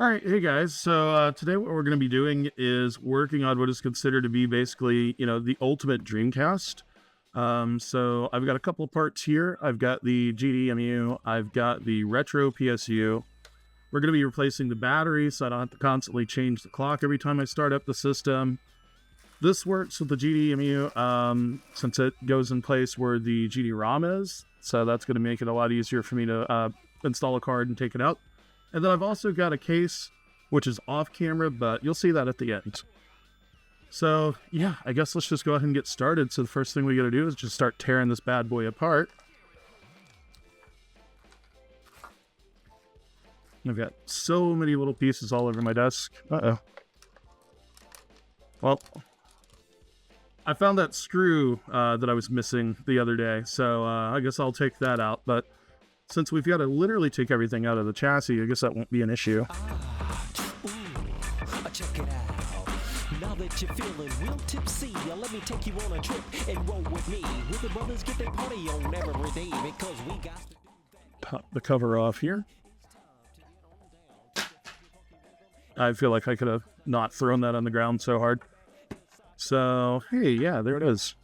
All right, hey guys. So today what we're going to be doing is working on what is considered to be basically, the ultimate Dreamcast. So I've got a couple of parts here. I've got the GDEMU. I've got the Retro PSU. We're going to be replacing the battery so I don't have to constantly change the clock every time I start up the system. This works with the GDEMU since it goes in place where the GDROM is. So that's going to make it a lot easier for me to install a card and take it out. And then I've also got a case, which is off camera, but you'll see that at the end. So, yeah, I guess let's just go ahead and get started. So the first thing we got to do is just start tearing this bad boy apart. I've got so many little pieces all over my desk. Uh-oh. Well, I found that screw that I was missing the other day, so I guess I'll take that out. But since we've got to literally take everything out of the chassis, I guess that won't be an issue. Check it out. Now that you're feeling real tipsy, let me take you on a trip and roll with me. With the brothers get their party on every day because we got to do that. Pop the cover off here. I feel like I could have not thrown that on the ground so hard. So, hey, yeah, there it is.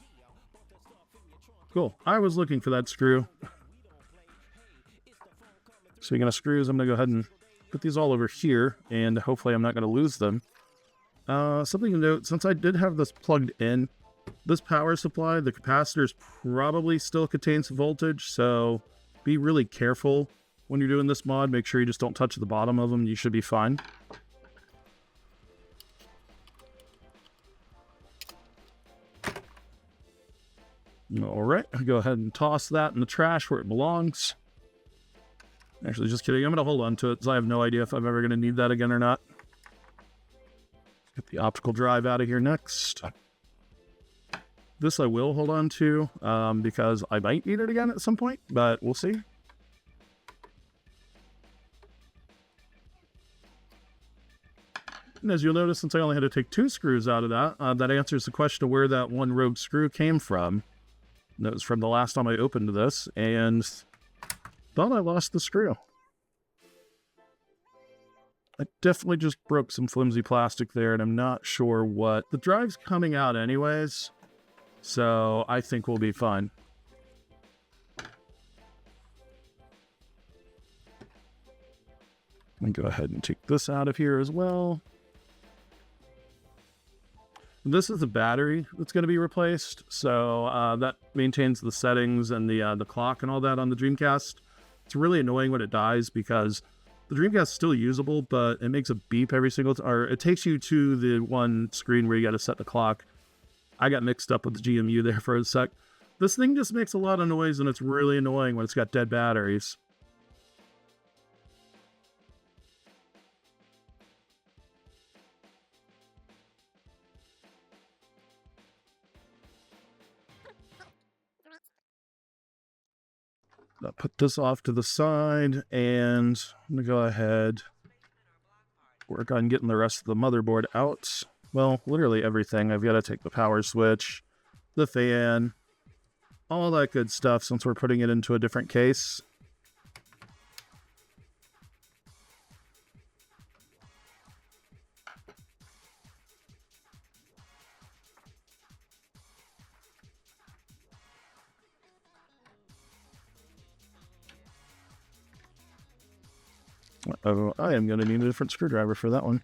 Cool. I was looking for that screw. Speaking of screws, I'm going to go ahead and put these all over here, and hopefully I'm not going to lose them. Something to note, since I did have this plugged in, this power supply, the capacitors probably still contains voltage, so be really careful when you're doing this mod. Make sure you just don't touch the bottom of them. You should be fine. All right, I'll go ahead and toss that in the trash where it belongs. Actually, just kidding. I'm going to hold on to it because I have no idea if I'm ever going to need that again or not. Get the optical drive out of here next. This I will hold on to because I might need it again at some point, but we'll see. And as you'll notice, since I only had to take 2 screws out of that, that answers the question of where that one rogue screw came from. That was from the last time I opened this, and thought I lost the screw. I definitely just broke some flimsy plastic there, and I'm not sure what. The drive's coming out anyways, so I think we'll be fine. Let me go ahead and take this out of here as well. This is the battery that's going to be replaced, so that maintains the settings and the clock and all that on the Dreamcast. It's really annoying when it dies because the Dreamcast is still usable, but it makes a beep every single time, or it takes you to the one screen where you got to set the clock. I got mixed up with the GMU there for a sec. This thing just makes a lot of noise, and it's really annoying when it's got dead batteries. I'll put this off to the side, and I'm going to go ahead work on getting the rest of the motherboard out. Well, literally everything. I've got to take the power switch, the fan, all that good stuff since we're putting it into a different case. Oh, I am going to need a different screwdriver for that one.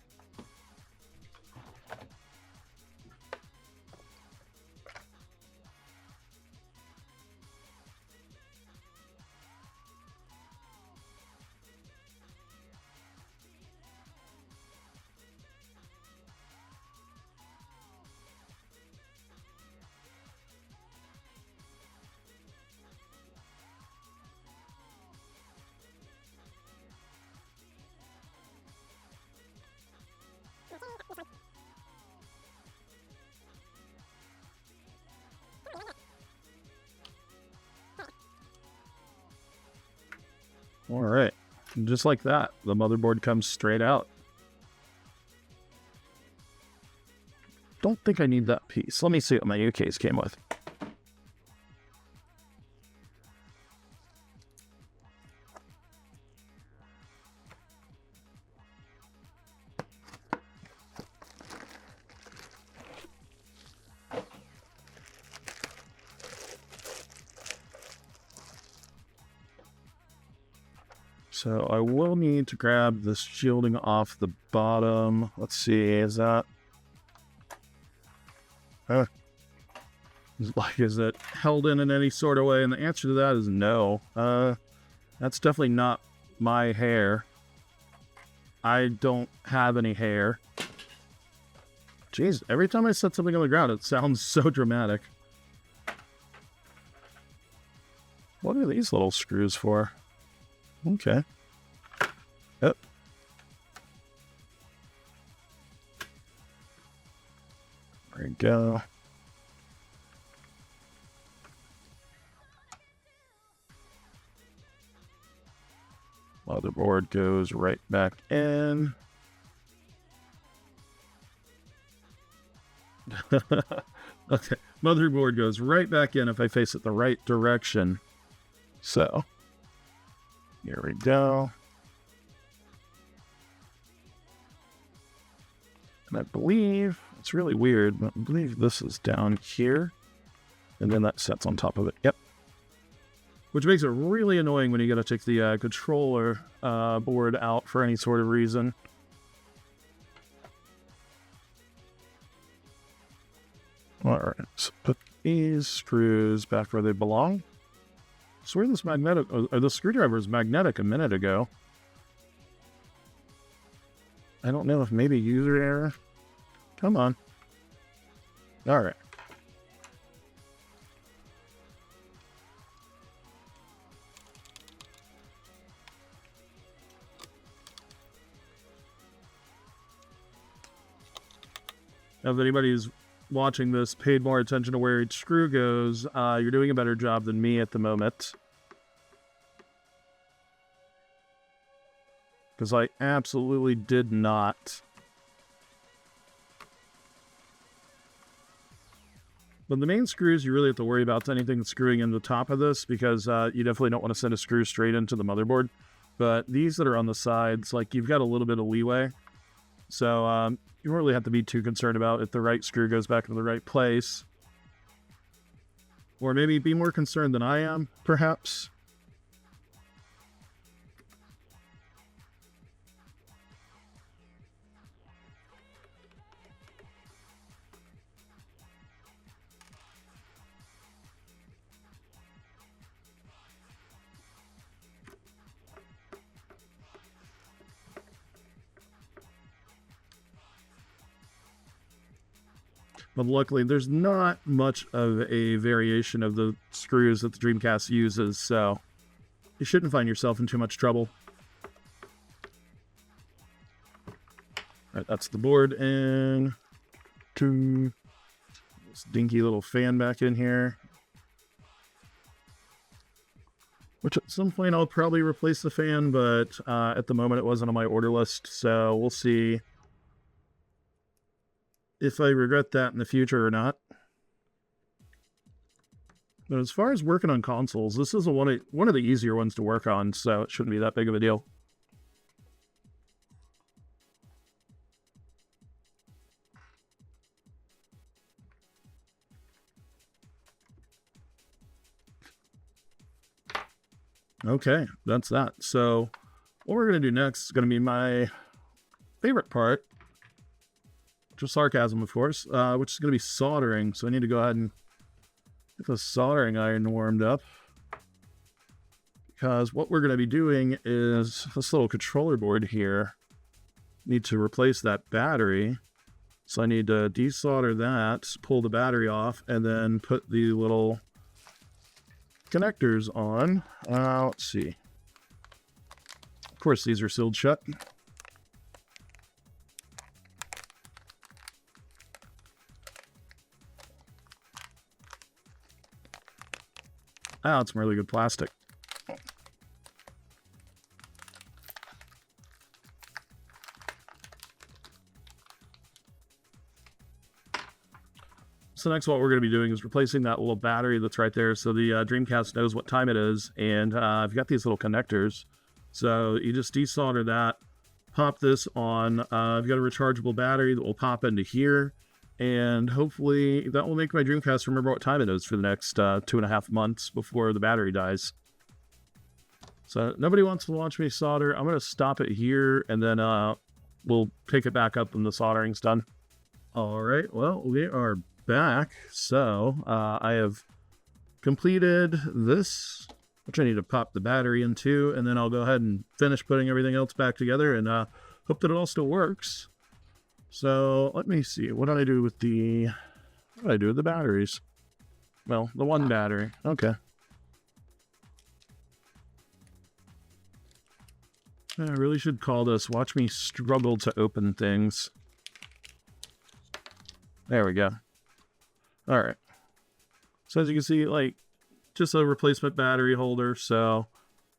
All right, just like that, the motherboard comes straight out. Don't think I need that piece. Let me see what my new case came with. So I will need to grab this shielding off the bottom. Let's see, is that... is it held in any sort of way? And the answer to that is no. That's definitely not my hair. I don't have any hair. Jeez, every time I set something on the ground, it sounds so dramatic. What are these little screws for? Okay. Yep. There we go. Motherboard goes right back in. Okay, motherboard goes right back in if I face it the right direction. So, here we go. And I believe, it's really weird, but I believe this is down here. And then that sets on top of it. Yep. Which makes it really annoying when you gotta take the controller board out for any sort of reason. Alright, so put these screws back where they belong. I swear this magnetic, or the screwdriver was magnetic a minute ago. I don't know if maybe user error. Come on. Alright. Now, if anybody's watching this paid more attention to where each screw goes, you're doing a better job than me at the moment. Because I absolutely did not. But the main screws you really have to worry about anything that's screwing in the top of this, because you definitely don't want to send a screw straight into the motherboard. But these that are on the sides, like, you've got a little bit of leeway. So you don't really have to be too concerned about if the right screw goes back into the right place. Or maybe be more concerned than I am, perhaps. But luckily, there's not much of a variation of the screws that the Dreamcast uses, so you shouldn't find yourself in too much trouble. Alright, that's the board, and this dinky little fan back in here. Which at some point I'll probably replace the fan, but at the moment it wasn't on my order list, so we'll see if I regret that in the future or not. But as far as working on consoles, this is one of the easier ones to work on, so it shouldn't be that big of a deal. Okay, that's that. So what we're going to do next is going to be my favorite part. Just sarcasm, of course, which is going to be soldering. So I need to go ahead and get the soldering iron warmed up. Because what we're going to be doing is this little controller board here. Need to replace that battery. So I need to desolder that, pull the battery off, and then put the little connectors on. Let's see. Of course, these are sealed shut. It's some really good plastic. So next what we're going to be doing is replacing that little battery that's right there so the Dreamcast knows what time it is. And I've got these little connectors. So you just desolder that, pop this on. I've got a rechargeable battery that will pop into here. And hopefully that will make my Dreamcast remember what time it is for the next 2.5 months before the battery dies. So nobody wants to watch me solder. I'm going to stop it here, and then we'll pick it back up when the soldering's done. All right, well, we are back. So I have completed this, which I need to pop the battery into, and then I'll go ahead and finish putting everything else back together and hope that it all still works. So let me see. What did I do with the batteries? Well, the one battery. Okay. I really should call this "Watch Me Struggle to Open Things." There we go. All right. So as you can see, like, just a replacement battery holder. So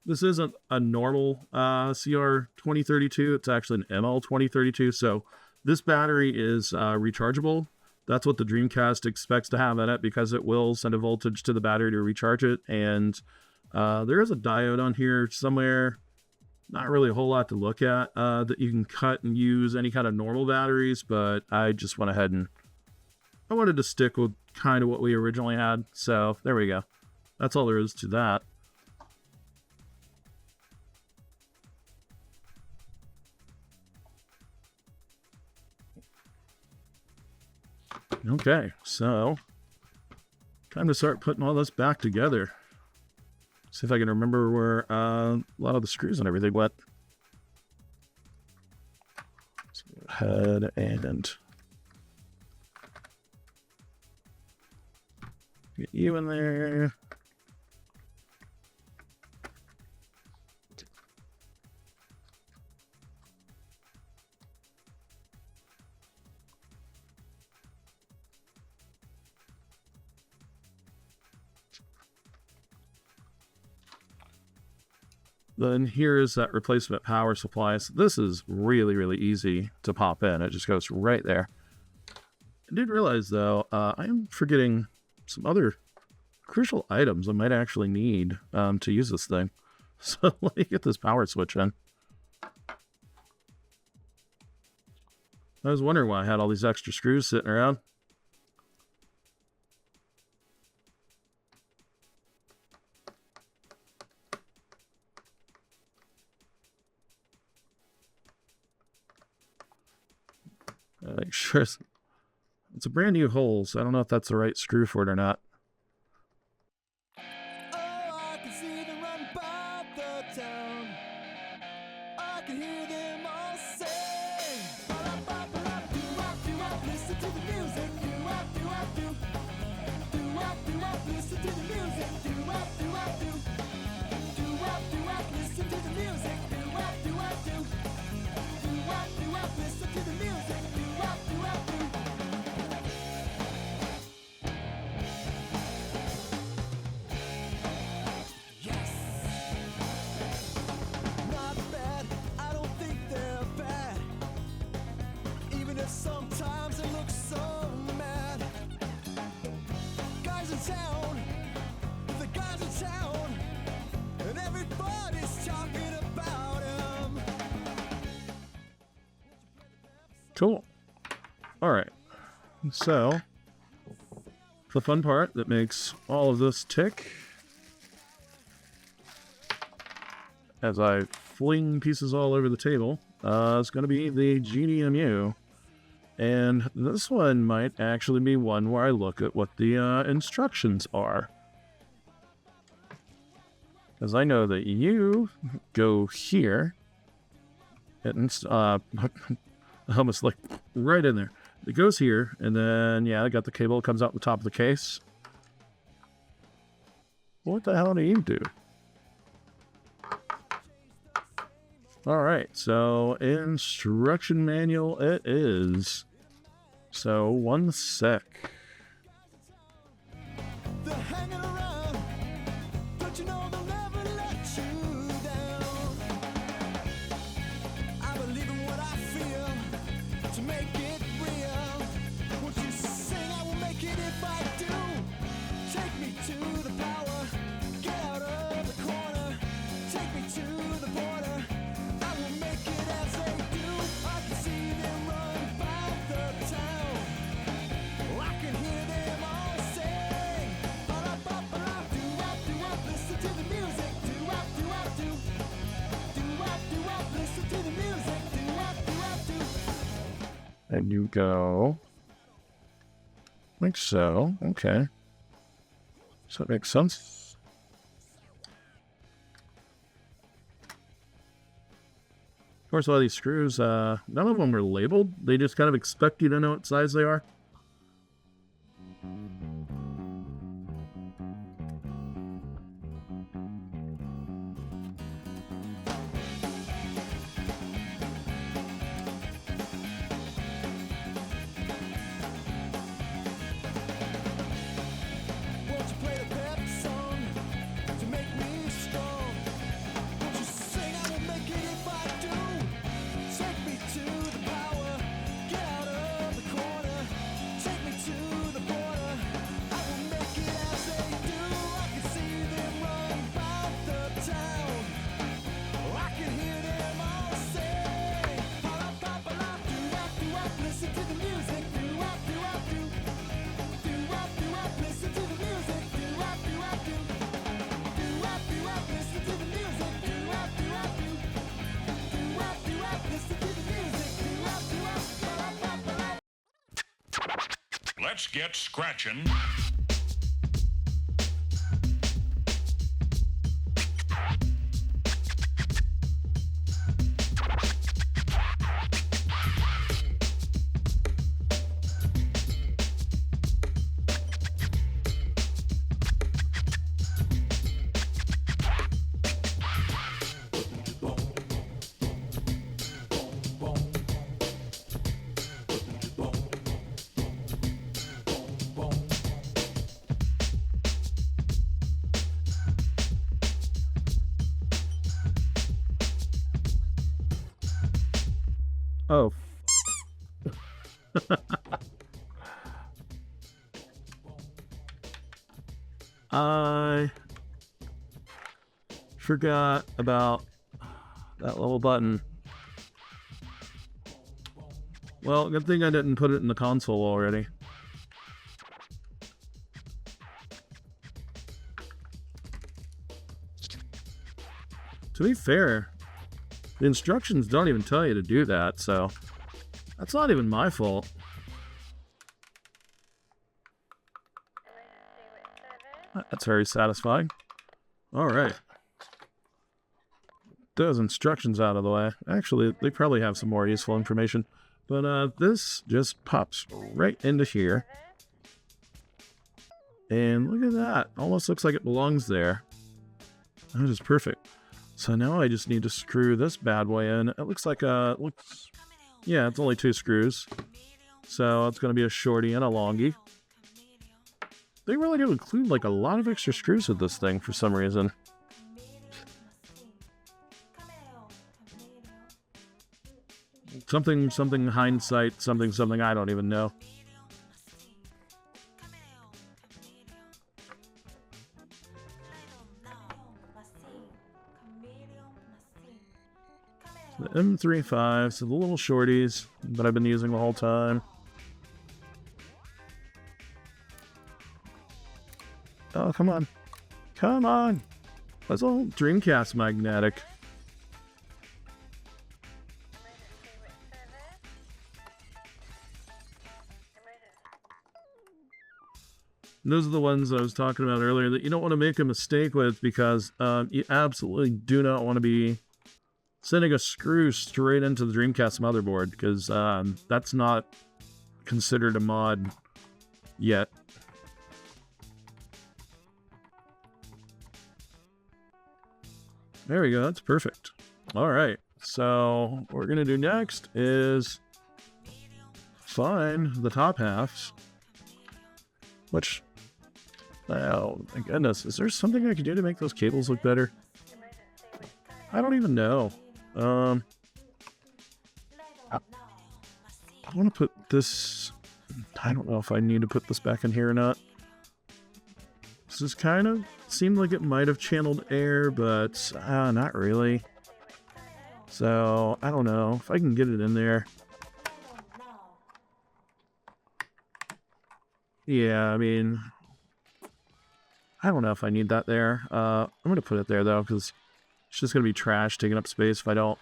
this isn't a normal CR2032. It's actually an ML2032. So this battery is rechargeable. That's what the Dreamcast expects to have in it, because it will send a voltage to the battery to recharge it. And there is a diode on here somewhere. Not really a whole lot to look at that you can cut and use any kind of normal batteries, but I just went ahead and I wanted to stick with kind of what we originally had. So there we go. That's all there is to that. Okay, so time to start putting all this back together. See if I can remember where a lot of the screws and everything went. So go ahead and get you in there. Then here is that replacement power supply. So this is really, really easy to pop in. It just goes right there. I did realize, though, I am forgetting some other crucial items I might actually need to use this thing. So let me get this power switch in. I was wondering why I had all these extra screws sitting around. Make sure it's a brand new hole, so I don't know if that's the right screw for it or not. Oh, I can see them run by the town. I can hear them all sing. Listen to the music. Listen to the music. Listen to the music. Listen to the music. Sometimes it looks so mad. Guys in town, the guys in town, and everybody's talking about him. Cool. All right. So the fun part that makes all of this tick, as I fling pieces all over the table, is going to be the GDEMU. And this one might actually be one where I look at what the instructions are. Because I know that you go here. And almost like right in there. It goes here, and then, yeah, I got the cable that comes out the top of the case. What the hell do you do? Alright, so instruction manual it is. So, 1 sec. They're hanging around, but you know they'll never let you down. I believe in what I feel to make it real. Won't you sing, I will make it if I do. Take me to the power, get out of the corner. Take me to the border. I will make it as they do. I can see them run by the town. I can And you go like so. Okay. So that makes sense. Of course, a lot of these screws, none of them are labeled. They just kind of expect you to know what size they are. Won't you play the pep song to make me strong? Won't you sing? I will make it if I do. Take me to the power, get out of the corner. Take me to the border. I will make it as they do. I can see them run about the town. I can hear them all say, "Pop, pop, pop, do-wop, do-wop, listen to the music, do-wop, do-wop, do. Do-wop, do-wop, listen to the music, do-wop, do-wop, do. Do-wop, do-wop, listen to the music, do-wop, do-wop, do. Do-wop, do-wop, listen to the music, do-wop, do-wop, ba-da-ba-ba-da. Let's get scratching. Oh. I forgot about that little button. Well, good thing I didn't put it in the console already. To be fair, the instructions don't even tell you to do that, so that's not even my fault. That's very satisfying. All right. Those instructions out of the way. Actually, they probably have some more useful information. But this just pops right into here. And look at that. Almost looks like it belongs there. That is perfect. So now I just need to screw this bad boy in. It looks like yeah, it's only 2 screws. So it's going to be a shorty and a longie. They really do include like a lot of extra screws with this thing for some reason. Something hindsight, something I don't even know. The M35, so the little shorties that I've been using the whole time. Oh, come on. Come on! That's all Dreamcast magnetic. And those are the ones I was talking about earlier that you don't want to make a mistake with because you absolutely do not want to be sending a screw straight into the Dreamcast motherboard because that's not considered a mod yet. There we go, that's perfect. Alright, so what we're going to do next is find the top halves. Which, oh my goodness, is there something I can do to make those cables look better? I don't even know. I want to put this... I don't know if I need to put this back in here or not. This is kind of... seemed like it might have channeled air, but not really. So, I don't know. If I can get it in there. Yeah, I mean... I don't know if I need that there. I'm going to put it there, though, because it's just going to be trash taking up space if I don't.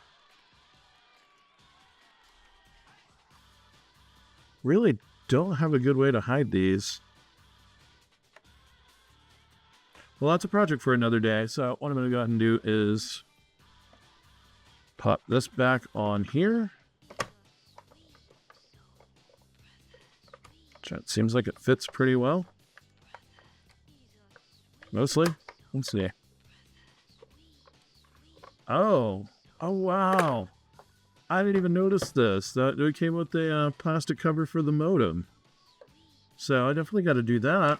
really don't have a good way to hide these. Well, that's a project for another day. So what I'm going to go ahead and do is pop this back on here. It seems like it fits pretty well. Mostly. Let's see. Oh wow. I didn't even notice this. That it came with the plastic cover for the modem. So I definitely got to do that.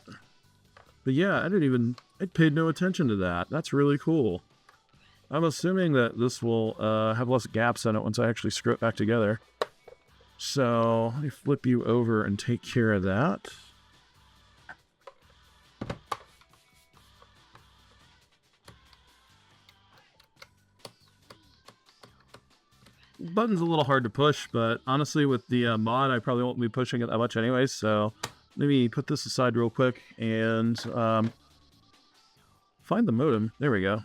But yeah, I paid no attention to that. That's really cool. I'm assuming that this will have less gaps in it once I actually screw it back together. So let me flip you over and take care of that. Button's a little hard to push, but honestly with the mod, I probably won't be pushing it that much anyway, so let me put this aside real quick and find the modem. There we go.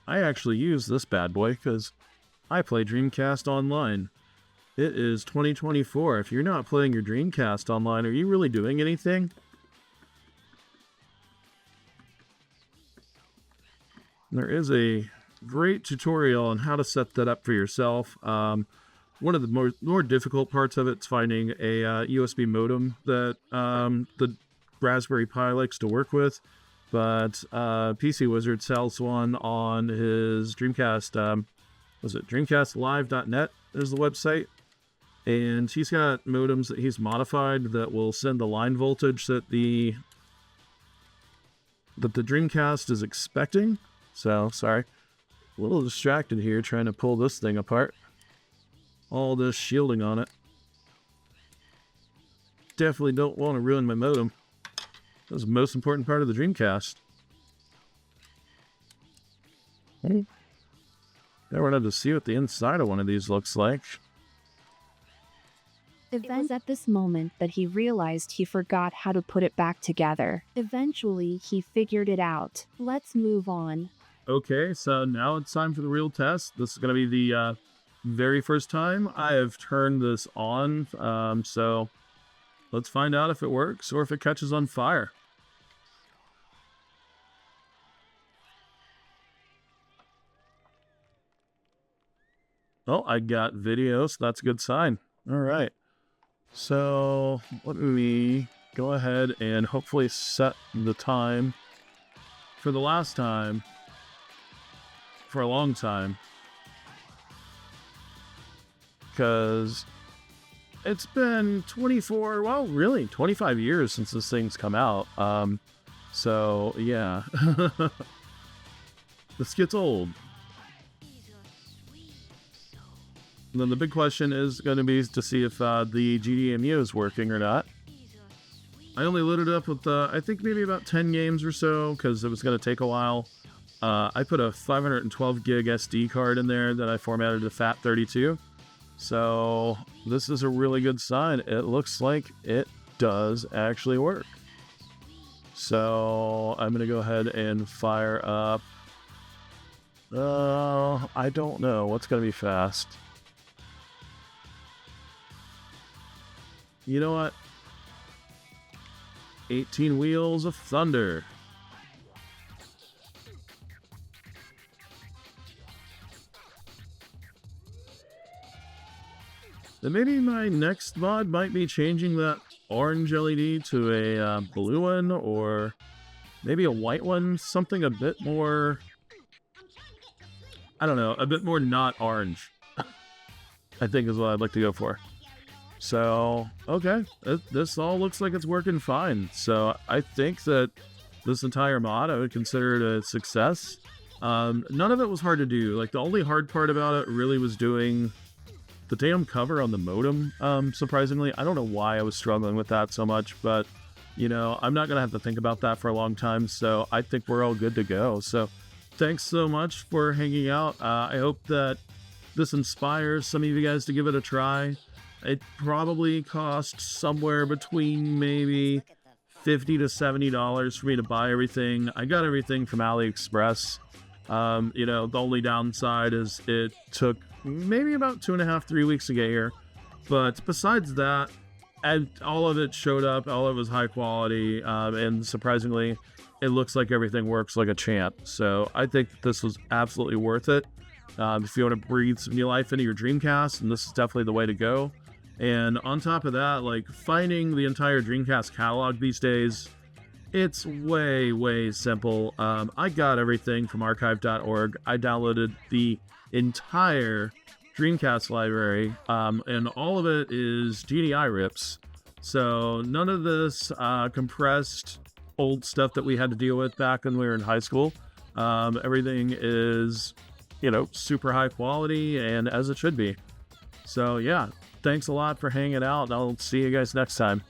I actually use this bad boy because I play Dreamcast online. It is 2024. If you're not playing your Dreamcast online, are you really doing anything? There is a great tutorial on how to set that up for yourself. One of the more difficult parts of it is finding a USB modem that the Raspberry Pi likes to work with. But PC Wizard sells one on his Dreamcast. Was it DreamcastLive.net is the website? And he's got modems that he's modified that will send the line voltage that the Dreamcast is expecting. So, sorry. A little distracted here trying to pull this thing apart. All this shielding on it. Definitely don't want to ruin my modem. That's the most important part of the Dreamcast. Now we're going to see what the inside of one of these looks like. It was at this moment that he realized he forgot how to put it back together. Eventually, he figured it out. Let's move on. Okay, so now it's time for the real test. This is going to be the very first time I have turned this on. So let's find out if it works or if it catches on fire. Oh, I got video, so that's a good sign. All right. So let me go ahead and hopefully set the time for the last time for a long time. Because it's been 25 years since this thing's come out. So yeah, this gets old. And then the big question is going to be to see if the GDEMU is working or not. I only loaded up with, I think maybe about 10 games or so, because it was going to take a while. I put a 512 gig SD card in there that I formatted to FAT32. So this is a really good sign. It looks like it does actually work. So I'm going to go ahead and fire up. I don't know what's going to be fast. You know what? 18 Wheels of Thunder. Then maybe my next mod might be changing that orange LED to a blue one, or maybe a white one. Something a bit more, I don't know, a bit more not orange. I think is what I'd like to go for. So, okay, this all looks like it's working fine. So I think that this entire mod, I would consider it a success. None of it was hard to do. Like, the only hard part about it really was doing the damn cover on the modem, surprisingly. I don't know why I was struggling with that so much, but, you know, I'm not going to have to think about that for a long time, so I think we're all good to go. So, thanks so much for hanging out. I hope that this inspires some of you guys to give it a try. It probably cost somewhere between maybe $50 to $70 for me to buy everything. I got everything from AliExpress. You know, the only downside is it took maybe about 2.5-3 weeks to get here. But besides that, and all of it showed up. All of it was high quality, and surprisingly, it looks like everything works like a champ. So I think this was absolutely worth it. If you want to breathe some new life into your Dreamcast, and this is definitely the way to go. And on top of that, like finding the entire Dreamcast catalog these days, it's way, way simple. I got everything from archive.org. I downloaded the entire Dreamcast library, and all of it is GDI rips. So none of this compressed old stuff that we had to deal with back when we were in high school. Everything is, super high quality and as it should be. So yeah, thanks a lot for hanging out, and I'll see you guys next time.